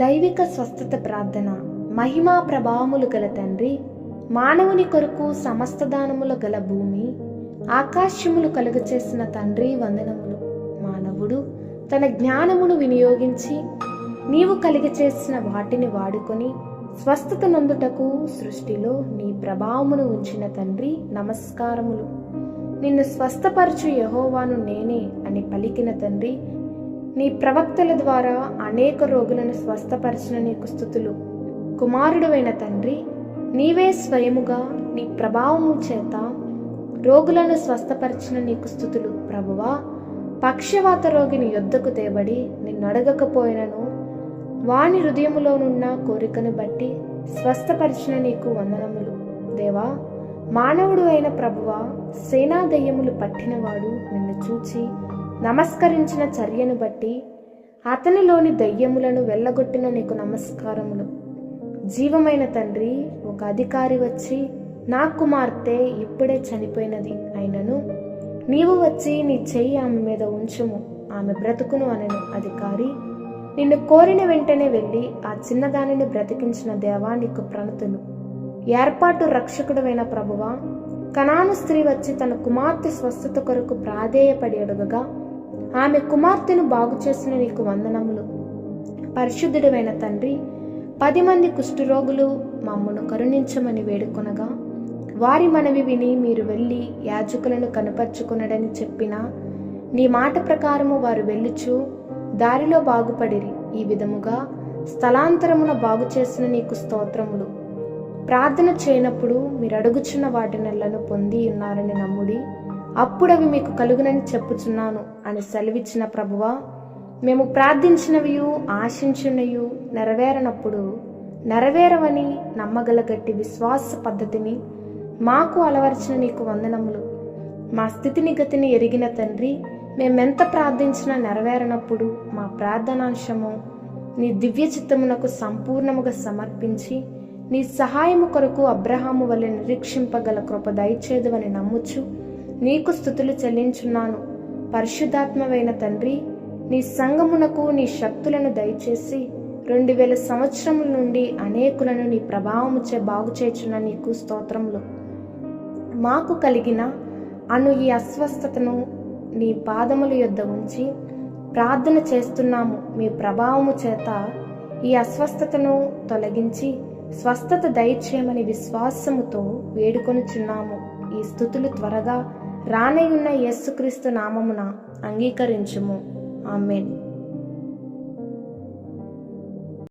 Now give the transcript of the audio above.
దైవిక స్వస్థత ప్రార్థన. మహిమా ప్రభావములు గల తండ్రి, మానవుని కొరకు సమస్త దానములు గల భూమి ఆకాశములు కలుగచేసిన తండ్రి వందనములు. మానవుడు తన జ్ఞానమును వినియోగించి నీవు కలిగచేసిన వాటిని వాడుకొని స్వస్థత నొందుటకు సృష్టిలో నీ ప్రభావమును ఉంచిన తండ్రి నమస్కారములు. నిన్ను స్వస్థపరచు యెహోవాను నేనే అని పలికిన తండ్రి, నీ ప్రవక్తల ద్వారా అనేక రోగులను స్వస్థపరిచిన నీకు స్తుతులు. కుమారుడువైన తండ్రి, నీవే స్వయముగా నీ ప్రభావము చేత రోగులను స్వస్థపరిచిన నీకు స్తుతులు. ప్రభువా, పక్షవాత రోగిని యొద్దకు తేబడి నిన్ను అడగకపోయినను వాని హృదయములోనున్న కోరికను బట్టి స్వస్థపరిచిన నీకు వందనములు. దేవా, మానవుడు అయిన ప్రభువా, సేనా దయ్యములు పట్టినవాడు నిన్ను చూచి నమస్కరించిన చర్యను బట్టి అతనిలోని దయ్యములను వెళ్ళగొట్టిన నీకు నమస్కారములు. జీవమైన తండ్రి, ఒక అధికారి వచ్చి నా కుమార్తె ఇప్పుడే చనిపోయినది, అయినను నీవు వచ్చి నీ చెయ్యి ఆమె మీద ఉంచుము, ఆమె బ్రతుకును అనెను. అధికారి, నిన్ను కోరిన వెంటనే వెళ్ళి ఆ చిన్నదానిని బ్రతికించిన దేవా నీకు ప్రణతులు. ఏర్పాటు రక్షకుడమైన ప్రభువా, కనాను స్త్రీ వచ్చి తన కుమార్తె స్వస్థత కొరకు ప్రాధేయపడి అడుగగా ఆమె కుమార్తెను బాగు చేసిన నీకు వందనములు. పరిశుద్ధుడైన తండ్రి, 10 మంది కుష్ఠరోగులు మమ్మను కరుణించమని వేడుకొనగా వారి మనవి విని మీరు వెళ్ళి యాజకులను కనపరుచుకొనడని చెప్పిన నీ మాట ప్రకారము వారు వెళ్ళుచు దారిలో బాగుపడిరి. ఈ విధముగా స్థలాంతరమున బాగు చేసిన నీకు స్తోత్రములు. ప్రార్థన చేయనప్పుడు మీరు అడుగుచున్న వాటినెల్లను పొంది ఉన్నారని నమ్ముడి, అప్పుడవి మీకు కలుగునని చెప్పుచున్నాను అని సెలవిచ్చిన ప్రభువా, మేము ప్రార్థించినవియు ఆశించినయు నెరవేరనప్పుడు నెరవేరవని నమ్మగల గట్టి విశ్వాస పద్ధతిని మాకు అలవర్చిన నీకు వందనములు. మా స్థితిని గతిని ఎరిగిన తండ్రి, మేమెంత ప్రార్థించినా నెరవేరనప్పుడు మా ప్రార్థనాంశము నీ దివ్య చిత్తమునకు సంపూర్ణముగా సమర్పించి నీ సహాయము కొరకు అబ్రహాము వలె నిరీక్షింపగల కృప దయచేదువని నమ్ముచు నీకు స్తుతులు చెల్లించున్నాను. పరిశుద్ధాత్మవైన తండ్రి, నీ సంగమునకు నీ శక్తులను దయచేసి 2000 సంవత్సరముల నుండి అనేకులను నీ ప్రభావముచే బాగు చేయుచున్న నీకు స్తోత్రములు. మాకు కలిగిన ఈ అస్వస్థతను నీ పాదముల యొద్ద ఉంచి ప్రార్థన చేస్తున్నాము. మీ ప్రభావము చేత ఈ అస్వస్థతను తొలగించి స్వస్థత దయచేయమని విశ్వాసముతో వేడుకొనుచున్నాము. ఈ స్తుతులు త్వరగా రానయ్యున్న యేసుక్రీస్తు నామమున అంగీకరించుము. ఆమేన్.